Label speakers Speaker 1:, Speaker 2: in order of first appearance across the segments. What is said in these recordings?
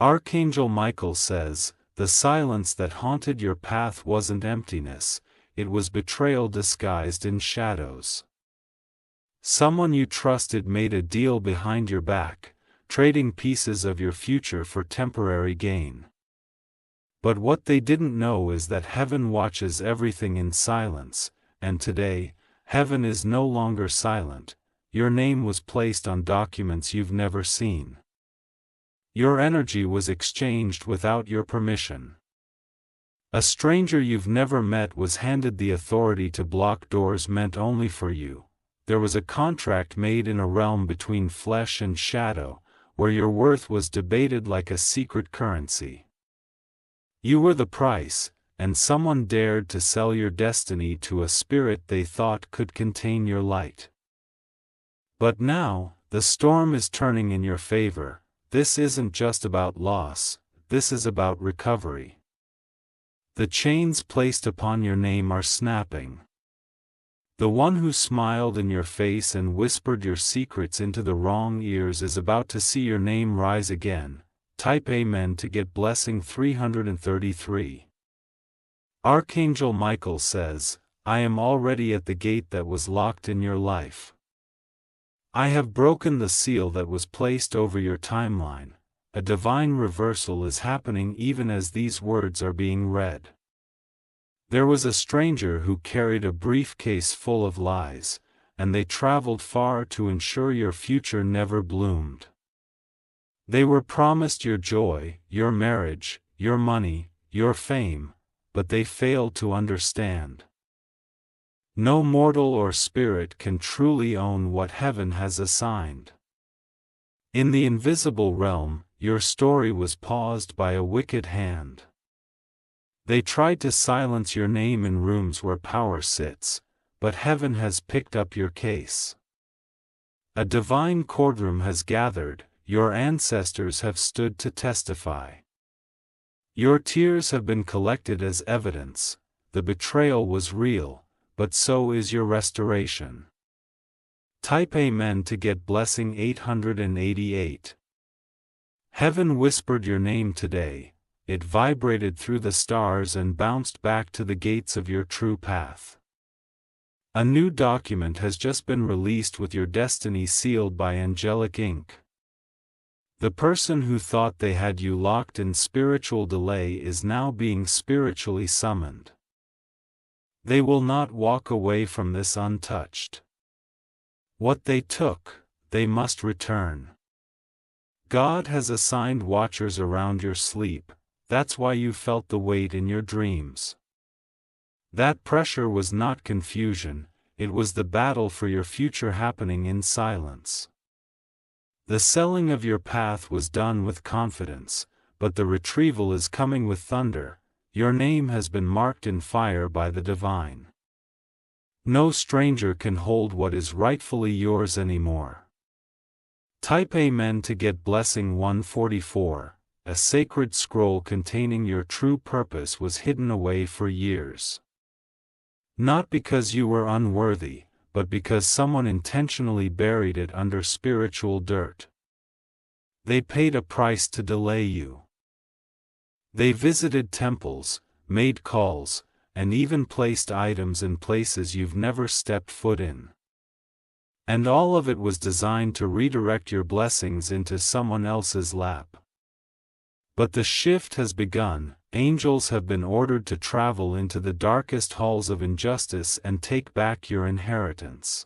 Speaker 1: Archangel Michael says, the silence that haunted your path wasn't emptiness, it was betrayal disguised in shadows. Someone you trusted made a deal behind your back, trading pieces of your future for temporary gain. But what they didn't know is that heaven watches everything in silence, and today, heaven is no longer silent. Your name was placed on documents you've never seen. Your energy was exchanged without your permission. A stranger you've never met was handed the authority to block doors meant only for you. There was a contract made in a realm between flesh and shadow, where your worth was debated like a secret currency. You were the price, and someone dared to sell your destiny to a spirit they thought could contain your light. But now, the storm is turning in your favor. This isn't just about loss, this is about recovery. The chains placed upon your name are snapping. The one who smiled in your face and whispered your secrets into the wrong ears is about to see your name rise again. Type Amen to get blessing 333. Archangel Michael says, I am already at the gate that was locked in your life. I have broken the seal that was placed over your timeline. A divine reversal is happening even as these words are being read. There was a stranger who carried a briefcase full of lies, and they traveled far to ensure your future never bloomed. They were promised your joy, your marriage, your money, your fame, but they failed to understand. No mortal or spirit can truly own what heaven has assigned. In the invisible realm, your story was paused by a wicked hand. They tried to silence your name in rooms where power sits, but heaven has picked up your case. A divine courtroom has gathered, your ancestors have stood to testify. Your tears have been collected as evidence. The betrayal was real, but so is your restoration. Type Amen to get blessing 888. Heaven whispered your name today. It vibrated through the stars and bounced back to the gates of your true path. A new document has just been released with your destiny sealed by angelic ink. The person who thought they had you locked in spiritual delay is now being spiritually summoned. They will not walk away from this untouched. What they took, they must return. God has assigned watchers around your sleep. That's why you felt the weight in your dreams. That pressure was not confusion, it was the battle for your future happening in silence. The selling of your path was done with confidence, but the retrieval is coming with thunder. Your name has been marked in fire by the divine. No stranger can hold what is rightfully yours anymore. Type Amen to get blessing 144. A sacred scroll containing your true purpose was hidden away for years. Not because you were unworthy, but because someone intentionally buried it under spiritual dirt. They paid a price to delay you. They visited temples, made calls, and even placed items in places you've never stepped foot in. And all of it was designed to redirect your blessings into someone else's lap. But the shift has begun. Angels have been ordered to travel into the darkest halls of injustice and take back your inheritance.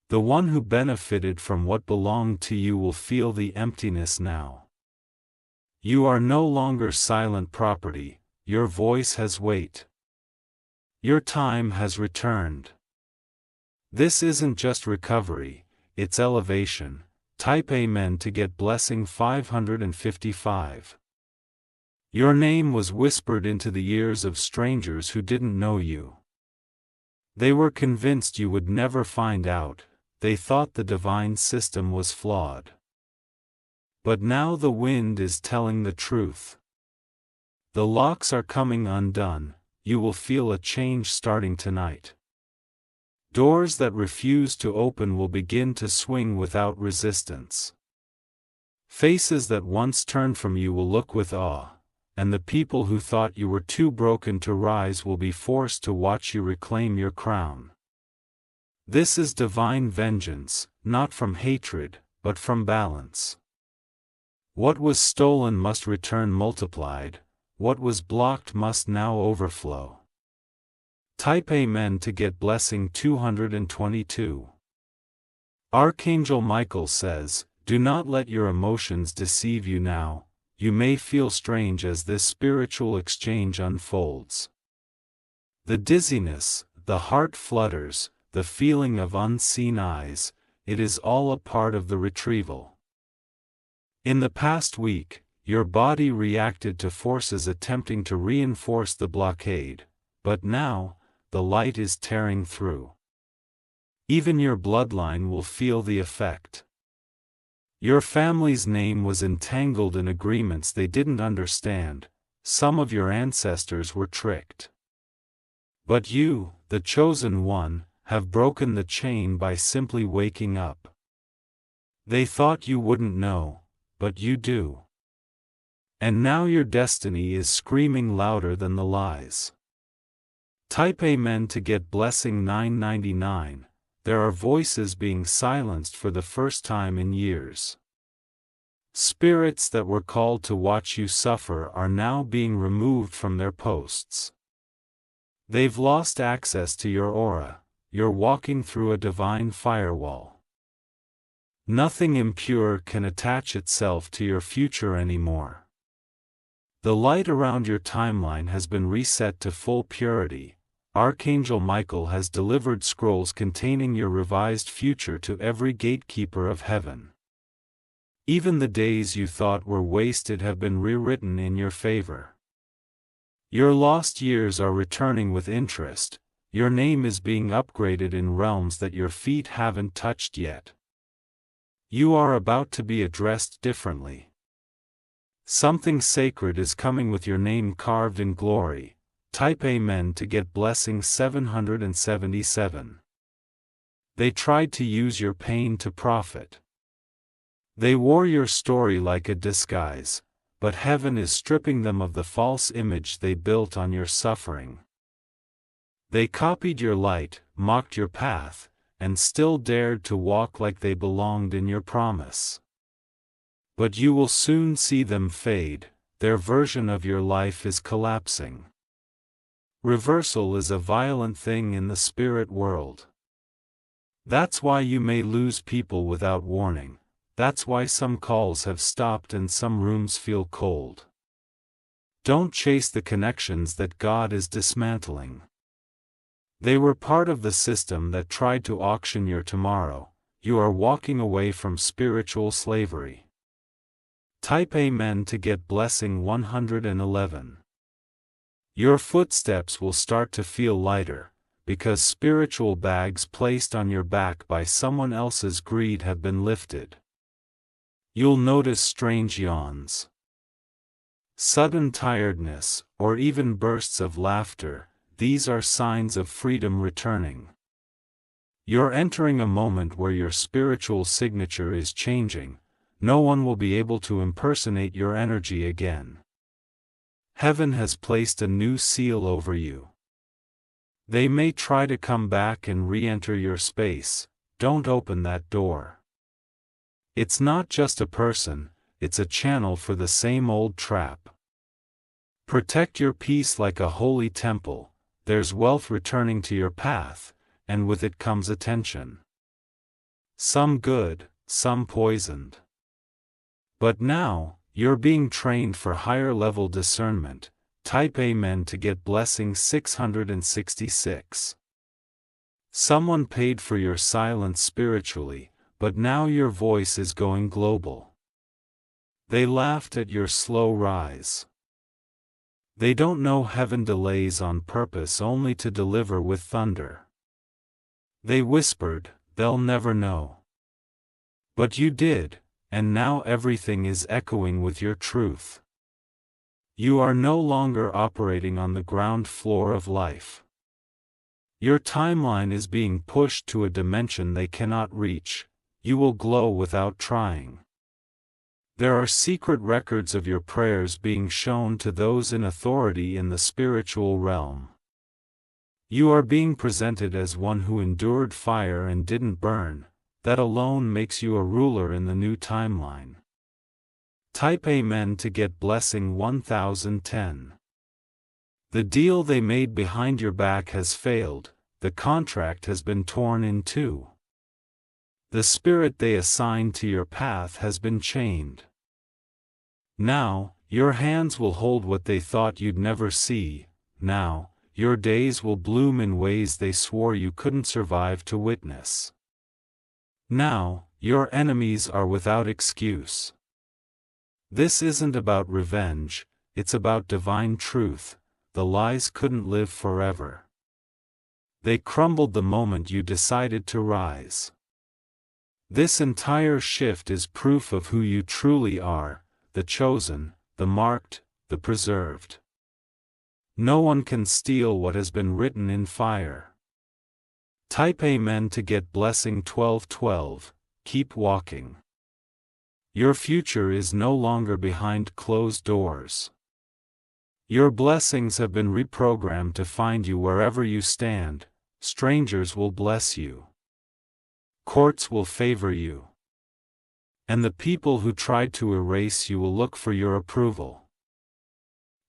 Speaker 1: The one who benefited from what belonged to you will feel the emptiness now. You are no longer silent property, your voice has weight. Your time has returned. This isn't just recovery, it's elevation. Type Amen to get blessing 555. Your name was whispered into the ears of strangers who didn't know you. They were convinced you would never find out, they thought the divine system was flawed. But now the wind is telling the truth. The locks are coming undone, you will feel a change starting tonight. Doors that refuse to open will begin to swing without resistance. Faces that once turned from you will look with awe, and the people who thought you were too broken to rise will be forced to watch you reclaim your crown. This is divine vengeance, not from hatred, but from balance. What was stolen must return multiplied, what was blocked must now overflow. Type Amen to get blessing 222. Archangel Michael says, "Do not let your emotions deceive you now. You may feel strange as this spiritual exchange unfolds. The dizziness, the heart flutters, the feeling of unseen eyes, it is all a part of the retrieval. In the past week, your body reacted to forces attempting to reinforce the blockade, but now, the light is tearing through. Even your bloodline will feel the effect. Your family's name was entangled in agreements they didn't understand, some of your ancestors were tricked. But you, the chosen one, have broken the chain by simply waking up. They thought you wouldn't know, but you do. And now your destiny is screaming louder than the lies." Type Amen to get blessing 999. There are voices being silenced for the first time in years. Spirits that were called to watch you suffer are now being removed from their posts. They've lost access to your aura, you're walking through a divine firewall. Nothing impure can attach itself to your future anymore. The light around your timeline has been reset to full purity. Archangel Michael has delivered scrolls containing your revised future to every gatekeeper of heaven. Even the days you thought were wasted have been rewritten in your favor. Your lost years are returning with interest, your name is being upgraded in realms that your feet haven't touched yet. You are about to be addressed differently. Something sacred is coming with your name carved in glory. Type Amen to get blessing 777. They tried to use your pain to profit. They wore your story like a disguise, but heaven is stripping them of the false image they built on your suffering. They copied your light, mocked your path, and still dared to walk like they belonged in your promise. But you will soon see them fade, their version of your life is collapsing. Reversal is a violent thing in the spirit world. That's why you may lose people without warning. That's why some calls have stopped and some rooms feel cold. Don't chase the connections that God is dismantling. They were part of the system that tried to auction your tomorrow. You are walking away from spiritual slavery. Type Amen to get blessing 111. Your footsteps will start to feel lighter, because spiritual bags placed on your back by someone else's greed have been lifted. You'll notice strange yawns, sudden tiredness, or even bursts of laughter. These are signs of freedom returning. You're entering a moment where your spiritual signature is changing. No one will be able to impersonate your energy again. Heaven has placed a new seal over you. They may try to come back and re-enter your space. Don't open that door. It's not just a person, it's a channel for the same old trap. Protect your peace like a holy temple. There's wealth returning to your path, and with it comes attention. Some good, some poisoned. But now, you're being trained for higher level discernment. Type Amen to get blessing 666. Someone paid for your silence spiritually, but now your voice is going global. They laughed at your slow rise. They don't know heaven delays on purpose only to deliver with thunder. They whispered, they'll never know. But you did, and now everything is echoing with your truth. You are no longer operating on the ground floor of life. Your timeline is being pushed to a dimension they cannot reach. You will glow without trying. There are secret records of your prayers being shown to those in authority in the spiritual realm. You are being presented as one who endured fire and didn't burn. That alone makes you a ruler in the new timeline. Type Amen to get blessing 1010. The deal they made behind your back has failed, the contract has been torn in two. The spirit they assigned to your path has been chained. Now, your hands will hold what they thought you'd never see. Now, your days will bloom in ways they swore you couldn't survive to witness. Now, your enemies are without excuse. This isn't about revenge, it's about divine truth. The lies couldn't live forever. They crumbled the moment you decided to rise. This entire shift is proof of who you truly are, the chosen, the marked, the preserved. No one can steal what has been written in fire. Type Amen to get blessing 1212, keep walking. Your future is no longer behind closed doors. Your blessings have been reprogrammed to find you wherever you stand. Strangers will bless you. Courts will favor you. And the people who tried to erase you will look for your approval.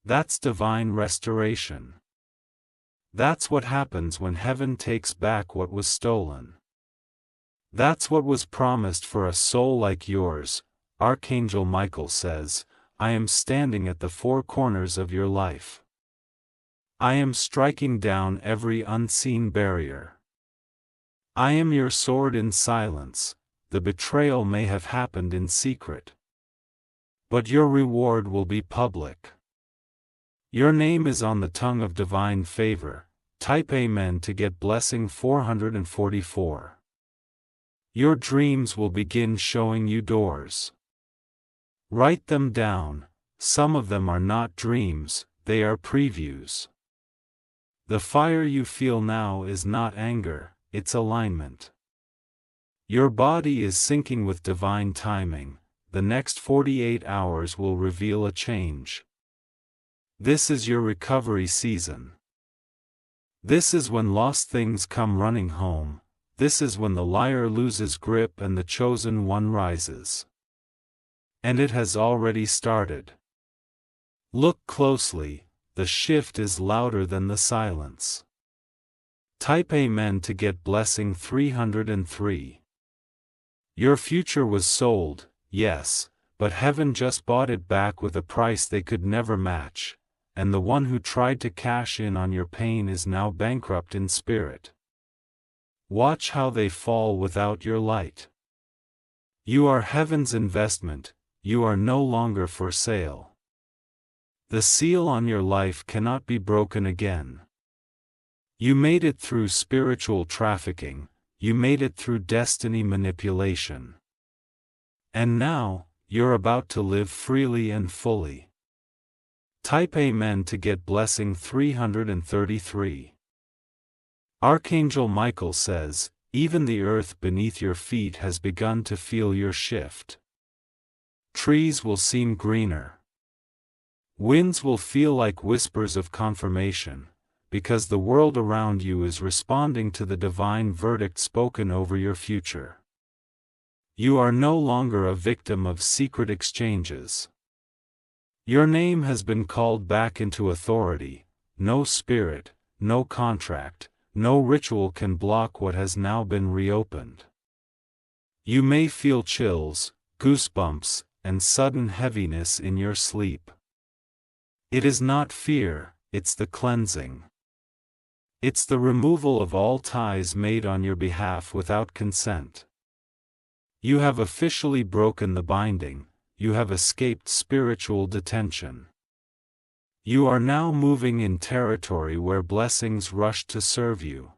Speaker 1: That's divine restoration. That's what happens when heaven takes back what was stolen. That's what was promised for a soul like yours. Archangel Michael says, I am standing at the four corners of your life. I am striking down every unseen barrier. I am your sword in silence. The betrayal may have happened in secret, but your reward will be public. Your name is on the tongue of divine favor. Type Amen to get blessing 444. Your dreams will begin showing you doors. Write them down. Some of them are not dreams, they are previews. The fire you feel now is not anger, it's alignment. Your body is syncing with divine timing. The next 48 hours will reveal a change. This is your recovery season. This is when lost things come running home. This is when the liar loses grip and the chosen one rises. And it has already started. Look closely, the shift is louder than the silence. Type Amen to get blessing 303. Your future was sold, yes, but heaven just bought it back with a price they could never match, and the one who tried to cash in on your pain is now bankrupt in spirit. Watch how they fall without your light. You are heaven's investment, you are no longer for sale. The seal on your life cannot be broken again. You made it through spiritual trafficking, you made it through destiny manipulation. And now, you're about to live freely and fully. Type Amen to get blessing 333. Archangel Michael says, even the earth beneath your feet has begun to feel your shift. Trees will seem greener. Winds will feel like whispers of confirmation, because the world around you is responding to the divine verdict spoken over your future. You are no longer a victim of secret exchanges. Your name has been called back into authority. No spirit, no contract, no ritual can block what has now been reopened. You may feel chills, goosebumps, and sudden heaviness in your sleep. It is not fear, it's the cleansing. It's the removal of all ties made on your behalf without consent. You have officially broken the binding, you have escaped spiritual detention. You are now moving in territory where blessings rush to serve you.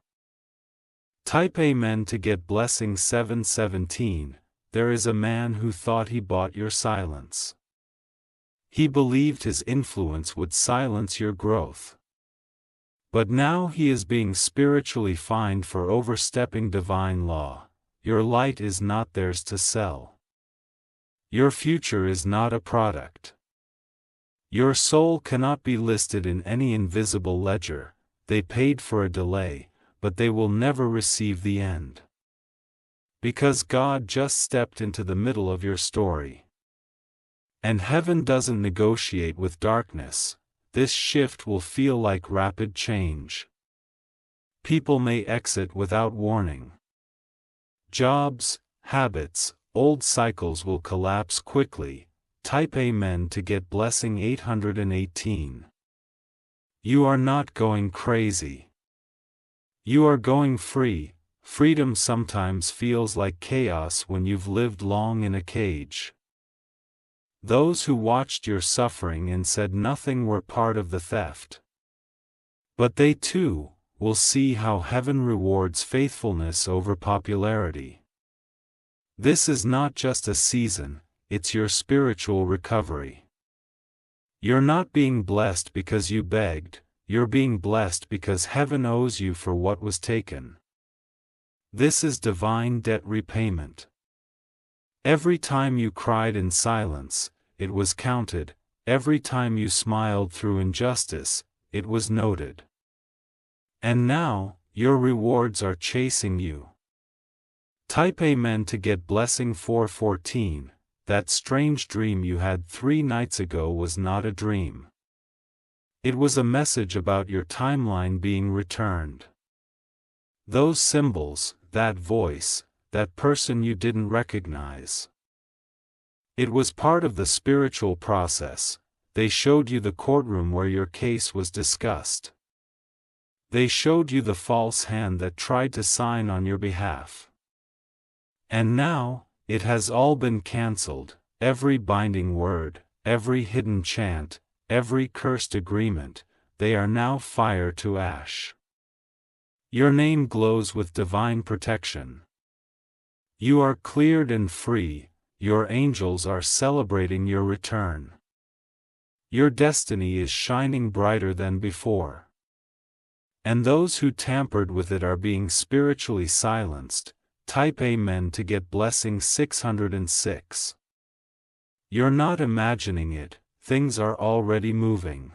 Speaker 1: Type Amen to get blessing 717. There is a man who thought he bought your silence. He believed his influence would silence your growth. But now he is being spiritually fined for overstepping divine law. Your light is not theirs to sell. Your future is not a product. Your soul cannot be listed in any invisible ledger. They paid for a delay, but they will never receive the end. Because God just stepped into the middle of your story. And heaven doesn't negotiate with darkness. This shift will feel like rapid change. People may exit without warning. Jobs, habits, old cycles will collapse quickly. Type Amen to get blessing 818. You are not going crazy. You are going free. Freedom sometimes feels like chaos when you've lived long in a cage. Those who watched your suffering and said nothing were part of the theft. But they too will see how heaven rewards faithfulness over popularity. This is not just a season, it's your spiritual recovery. You're not being blessed because you begged, you're being blessed because heaven owes you for what was taken. This is divine debt repayment. Every time you cried in silence, it was counted. Every time you smiled through injustice, it was noted. And now, your rewards are chasing you. Type Amen to get blessing 414. That strange dream you had 3 nights ago was not a dream. It was a message about your timeline being returned. Those symbols, that voice, that person you didn't recognize. It was part of the spiritual process. They showed you the courtroom where your case was discussed. They showed you the false hand that tried to sign on your behalf. And now, it has all been cancelled, every binding word, every hidden chant, every cursed agreement, they are now fire to ash. Your name glows with divine protection. You are cleared and free, your angels are celebrating your return. Your destiny is shining brighter than before. And those who tampered with it are being spiritually silenced. Type Amen to get blessing 606. You're not imagining it, things are already moving.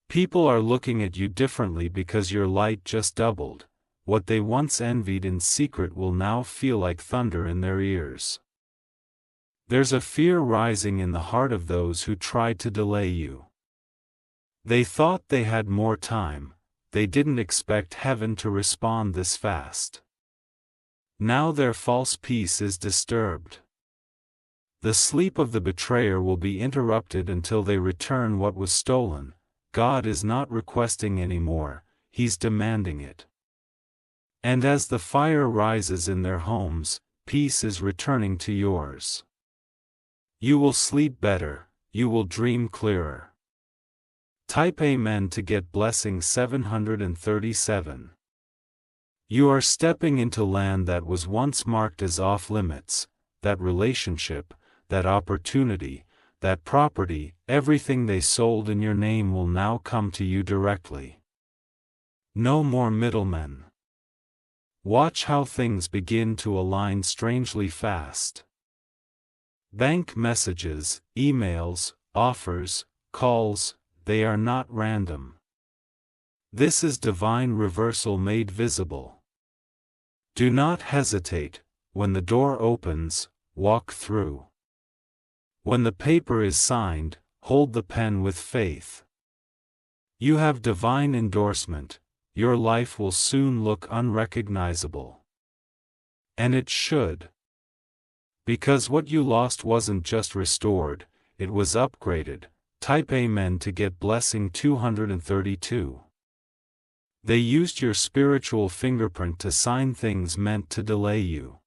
Speaker 1: People are looking at you differently because your light just doubled. What they once envied in secret will now feel like thunder in their ears. There's a fear rising in the heart of those who tried to delay you. They thought they had more time, they didn't expect heaven to respond this fast. Now their false peace is disturbed. The sleep of the betrayer will be interrupted until they return what was stolen. God is not requesting anymore, He's demanding it. And as the fire rises in their homes, peace is returning to yours. You will sleep better, you will dream clearer. Type Amen to get blessing 737. You are stepping into land that was once marked as off-limits, that relationship, that opportunity, that property, everything they sold in your name will now come to you directly. No more middlemen. Watch how things begin to align strangely fast. Bank messages, emails, offers, calls, they are not random. This is divine reversal made visible. Do not hesitate, when the door opens, walk through. When the paper is signed, hold the pen with faith. You have divine endorsement, your life will soon look unrecognizable. And it should. Because what you lost wasn't just restored, it was upgraded. Type Amen to get blessing 232. They used your spiritual fingerprint to sign things meant to delay you.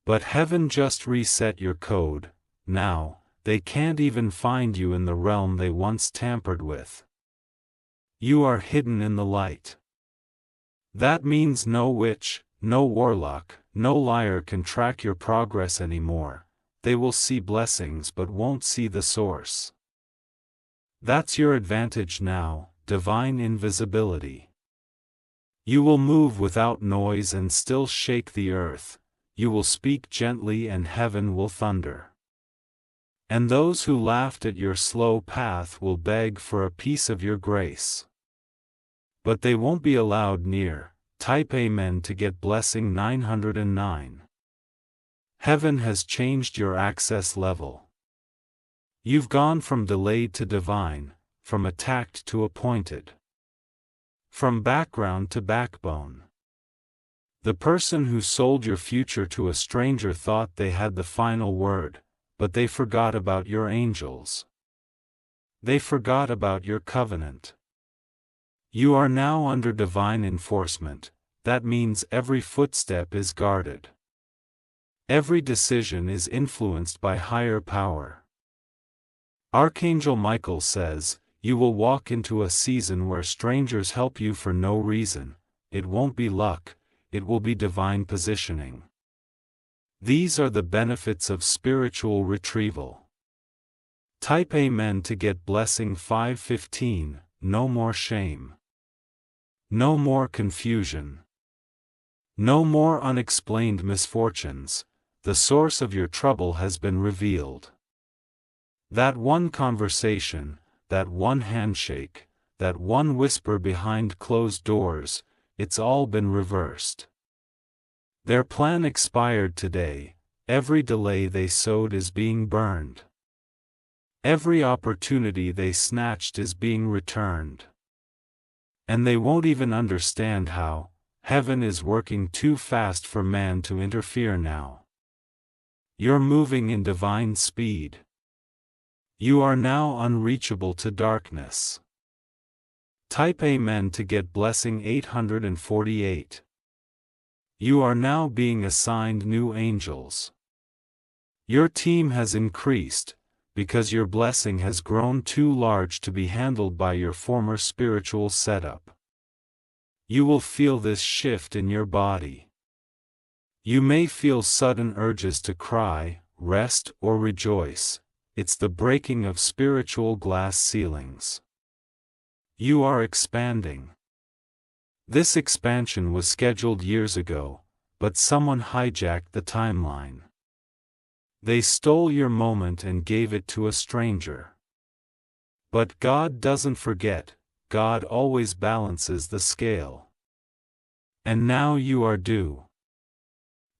Speaker 1: But heaven just reset your code. Now, they can't even find you in the realm they once tampered with. You are hidden in the light. That means no witch, no warlock, no liar can track your progress anymore. They will see blessings but won't see the source. That's your advantage now, divine invisibility. You will move without noise and still shake the earth. You will speak gently and heaven will thunder. And those who laughed at your slow path will beg for a piece of your grace. But they won't be allowed near. Type Amen to get blessing 909. Heaven has changed your access level. You've gone from delayed to divine, from attacked to appointed. From background to backbone. The person who sold your future to a stranger thought they had the final word, but they forgot about your angels. They forgot about your covenant. You are now under divine enforcement. That means every footstep is guarded. Every decision is influenced by higher power. Archangel Michael says, you will walk into a season where strangers help you for no reason. It won't be luck, it will be divine positioning. These are the benefits of spiritual retrieval. Type Amen to get blessing 515, no more shame. No more confusion. No more unexplained misfortunes. The source of your trouble has been revealed. That one conversation, that one handshake, that one whisper behind closed doors, it's all been reversed. Their plan expired today. Every delay they sowed is being burned. Every opportunity they snatched is being returned. And they won't even understand how. Heaven is working too fast for man to interfere now. You're moving in divine speed. You are now unreachable to darkness. Type Amen to get blessing 848. You are now being assigned new angels. Your team has increased, because your blessing has grown too large to be handled by your former spiritual setup. You will feel this shift in your body. You may feel sudden urges to cry, rest, or rejoice. It's the breaking of spiritual glass ceilings. You are expanding. This expansion was scheduled years ago, but someone hijacked the timeline. They stole your moment and gave it to a stranger. But God doesn't forget, God always balances the scale. And now you are due.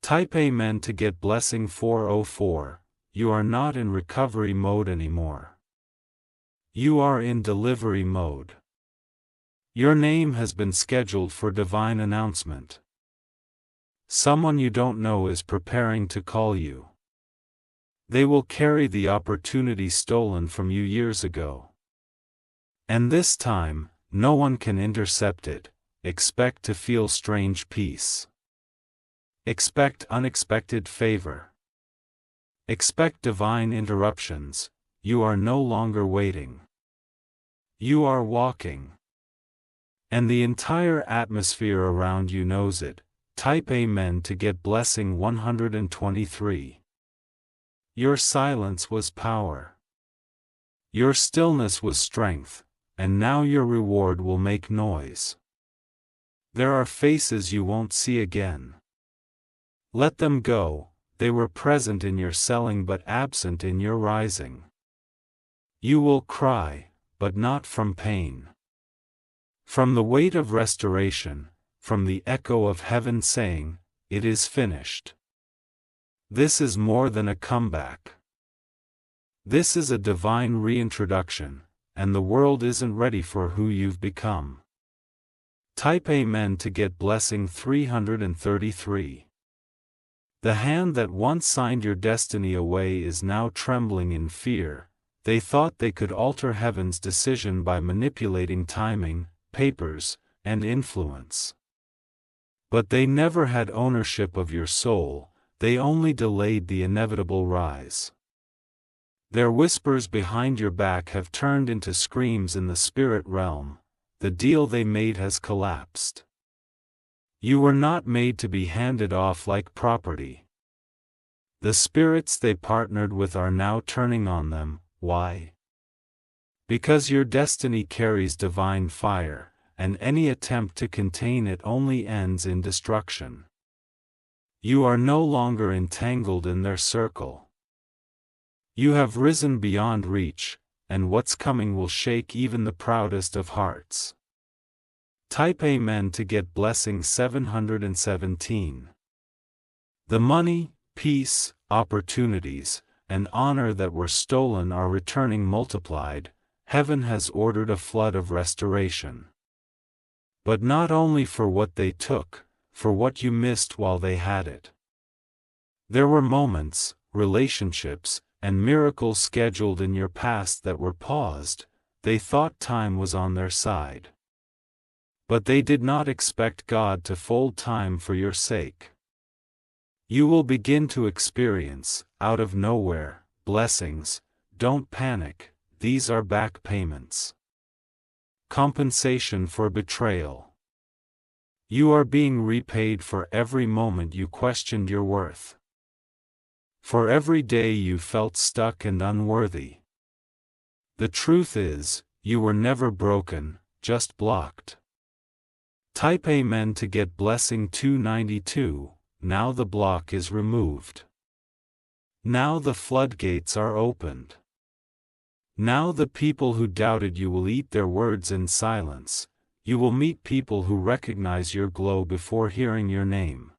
Speaker 1: Type Amen to get blessing 404, you are not in recovery mode anymore. You are in delivery mode. Your name has been scheduled for divine announcement. Someone you don't know is preparing to call you. They will carry the opportunity stolen from you years ago. And this time, no one can intercept it. Expect to feel strange peace. Expect unexpected favor. Expect divine interruptions. You are no longer waiting. You are walking. And the entire atmosphere around you knows it. Type Amen to get blessing 123. Your silence was power. Your stillness was strength, and now your reward will make noise. There are faces you won't see again. Let them go. They were present in your selling but absent in your rising. You will cry, but not from pain. From the weight of restoration, from the echo of heaven saying, it is finished. This is more than a comeback. This is a divine reintroduction, and the world isn't ready for who you've become. Type Amen to get blessing 333. The hand that once signed your destiny away is now trembling in fear. They thought they could alter heaven's decision by manipulating timing, papers, and influence. But they never had ownership of your soul, they only delayed the inevitable rise. Their whispers behind your back have turned into screams in the spirit realm. The deal they made has collapsed. You were not made to be handed off like property. The spirits they partnered with are now turning on them. Why? Because your destiny carries divine fire, and any attempt to contain it only ends in destruction. You are no longer entangled in their circle. You have risen beyond reach, and what's coming will shake even the proudest of hearts. Type Amen to get blessing 717. The money, peace, opportunities, and honor that were stolen are returning multiplied. Heaven has ordered a flood of restoration. But not only for what they took, for what you missed while they had it. There were moments, relationships, and miracles scheduled in your past that were paused. They thought time was on their side. But they did not expect God to fold time for your sake. You will begin to experience, out of nowhere, blessings. Don't panic, these are back payments. Compensation for betrayal. You are being repaid for every moment you questioned your worth. For every day you felt stuck and unworthy. The truth is, you were never broken, just blocked. Type Amen to get blessing 292. Now the block is removed. Now the floodgates are opened. Now the people who doubted you will eat their words in silence. You will meet people who recognize your glow before hearing your name.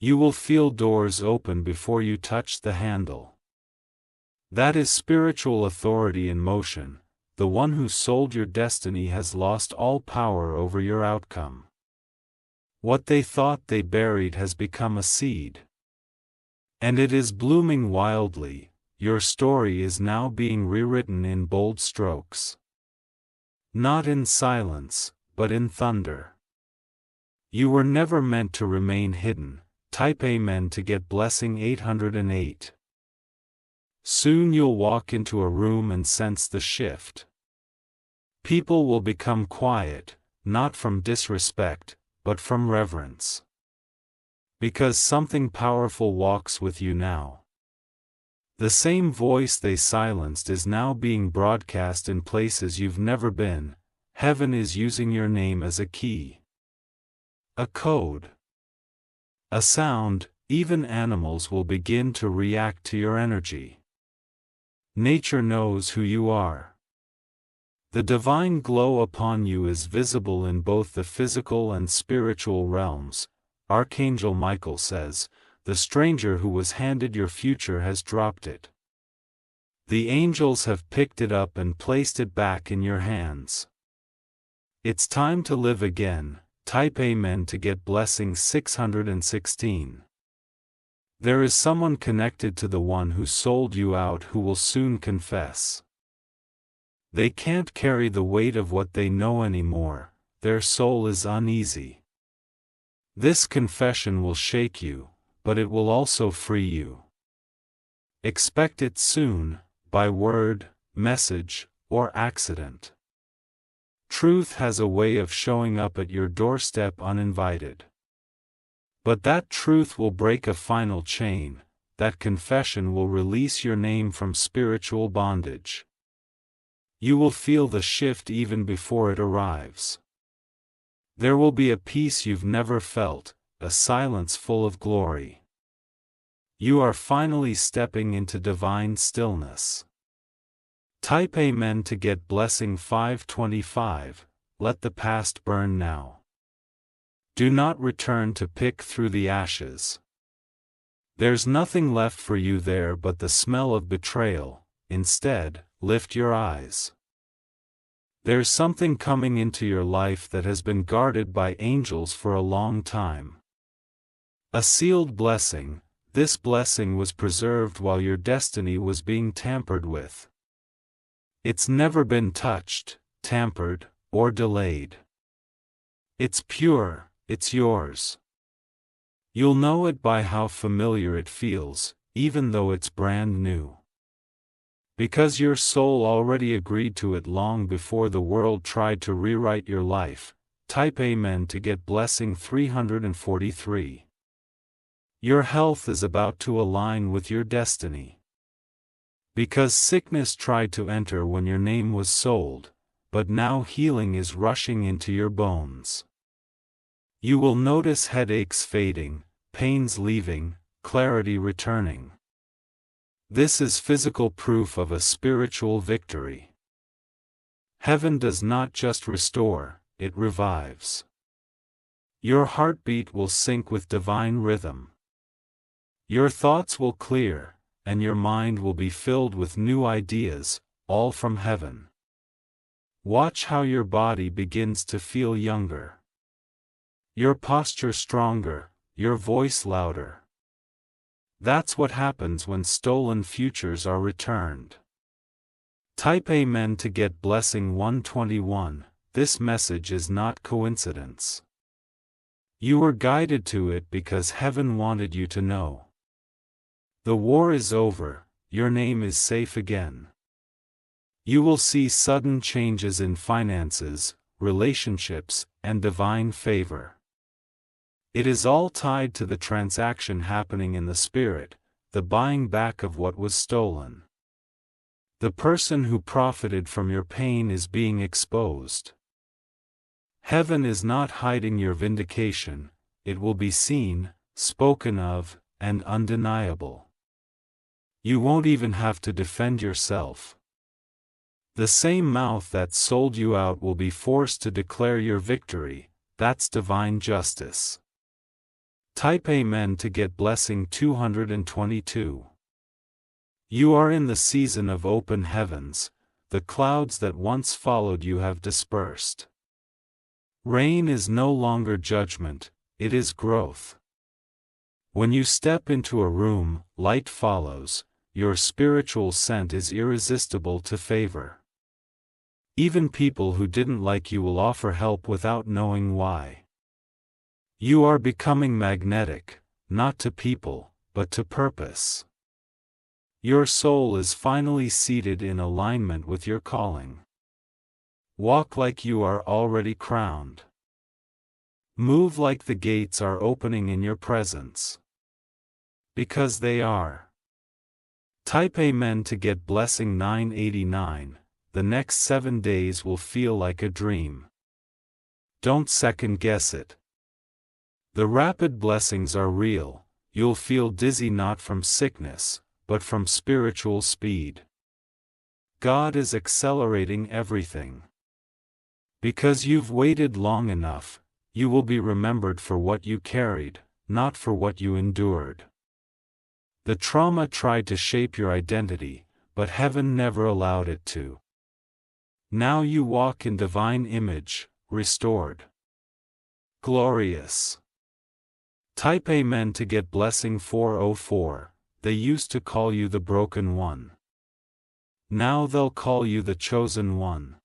Speaker 1: You will feel doors open before you touch the handle. That is spiritual authority in motion. The one who sold your destiny has lost all power over your outcome. What they thought they buried has become a seed. And it is blooming wildly. Your story is now being rewritten in bold strokes. Not in silence, but in thunder. You were never meant to remain hidden. Type Amen to get blessing 808. Soon you'll walk into a room and sense the shift. People will become quiet, not from disrespect, but from reverence. Because something powerful walks with you now. The same voice they silenced is now being broadcast in places you've never been. Heaven is using your name as a key. A code. A sound. Even animals will begin to react to your energy. Nature knows who you are. The divine glow upon you is visible in both the physical and spiritual realms. Archangel Michael says, the stranger who was handed your future has dropped it. The angels have picked it up and placed it back in your hands. It's time to live again. Type Amen to get blessing 616. There is someone connected to the one who sold you out who will soon confess. They can't carry the weight of what they know anymore. Their soul is uneasy. This confession will shake you, but it will also free you. Expect it soon, by word, message, or accident. Truth has a way of showing up at your doorstep uninvited. But that truth will break a final chain. That confession will release your name from spiritual bondage. You will feel the shift even before it arrives. There will be a peace you've never felt, a silence full of glory. You are finally stepping into divine stillness. Type Amen to get blessing 525. Let the past burn now. Do not return to pick through the ashes. There's nothing left for you there but the smell of betrayal. Instead, lift your eyes. There's something coming into your life that has been guarded by angels for a long time. A sealed blessing. This blessing was preserved while your destiny was being tampered with. It's never been touched, tampered, or delayed. It's pure, it's yours. You'll know it by how familiar it feels, even though it's brand new. Because your soul already agreed to it long before the world tried to rewrite your life. Type Amen to get blessing 343. Your health is about to align with your destiny. Because sickness tried to enter when your name was sold, but now healing is rushing into your bones. You will notice headaches fading, pains leaving, clarity returning. This is physical proof of a spiritual victory. Heaven does not just restore, it revives. Your heartbeat will sync with divine rhythm. Your thoughts will clear, and your mind will be filled with new ideas, all from heaven. Watch how your body begins to feel younger. Your posture stronger, your voice louder. That's what happens when stolen futures are returned. Type Amen to get blessing 121. This message is not coincidence. You were guided to it because heaven wanted you to know. The war is over, your name is safe again. You will see sudden changes in finances, relationships, and divine favor. It is all tied to the transaction happening in the spirit, the buying back of what was stolen. The person who profited from your pain is being exposed. Heaven is not hiding your vindication, it will be seen, spoken of, and undeniable. You won't even have to defend yourself. The same mouth that sold you out will be forced to declare your victory. That's divine justice. Type Amen to get blessing 222. You are in the season of open heavens, the clouds that once followed you have dispersed. Rain is no longer judgment, it is growth. When you step into a room, light follows, your spiritual scent is irresistible to favor. Even people who didn't like you will offer help without knowing why. You are becoming magnetic, not to people, but to purpose. Your soul is finally seated in alignment with your calling. Walk like you are already crowned. Move like the gates are opening in your presence. Because they are. Type Amen to get blessing 989. The next 7 days will feel like a dream. Don't second guess it. The rapid blessings are real. You'll feel dizzy not from sickness, but from spiritual speed. God is accelerating everything. Because you've waited long enough, you will be remembered for what you carried, not for what you endured. The trauma tried to shape your identity, but heaven never allowed it to. Now you walk in divine image, restored. Glorious. Type Amen to get blessing 404. They used to call you the broken one. Now they'll call you the chosen one.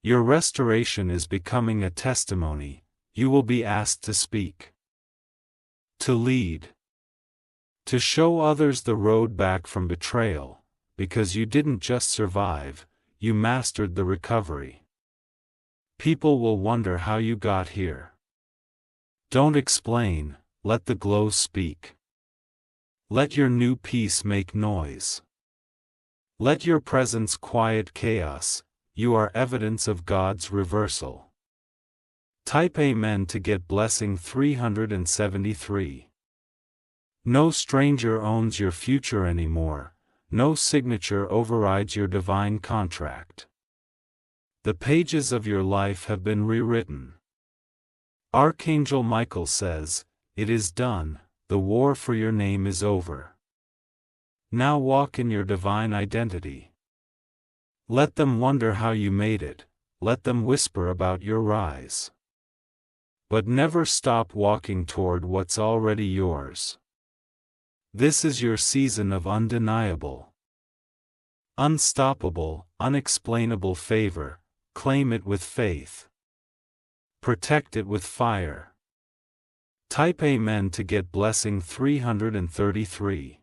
Speaker 1: Your restoration is becoming a testimony. You will be asked to speak. To lead. To show others the road back from betrayal, because you didn't just survive, you mastered the recovery. People will wonder how you got here. Don't explain, let the glow speak. Let your new peace make noise. Let your presence quiet chaos, you are evidence of God's reversal. Type Amen to get blessing 373. No stranger owns your future anymore, no signature overrides your divine contract. The pages of your life have been rewritten. Archangel Michael says, "It is done, the war for your name is over." Now walk in your divine identity. Let them wonder how you made it, let them whisper about your rise. But never stop walking toward what's already yours. This is your season of undeniable, unstoppable, unexplainable favor. Claim it with faith. Protect it with fire. Type Amen to get blessing 333.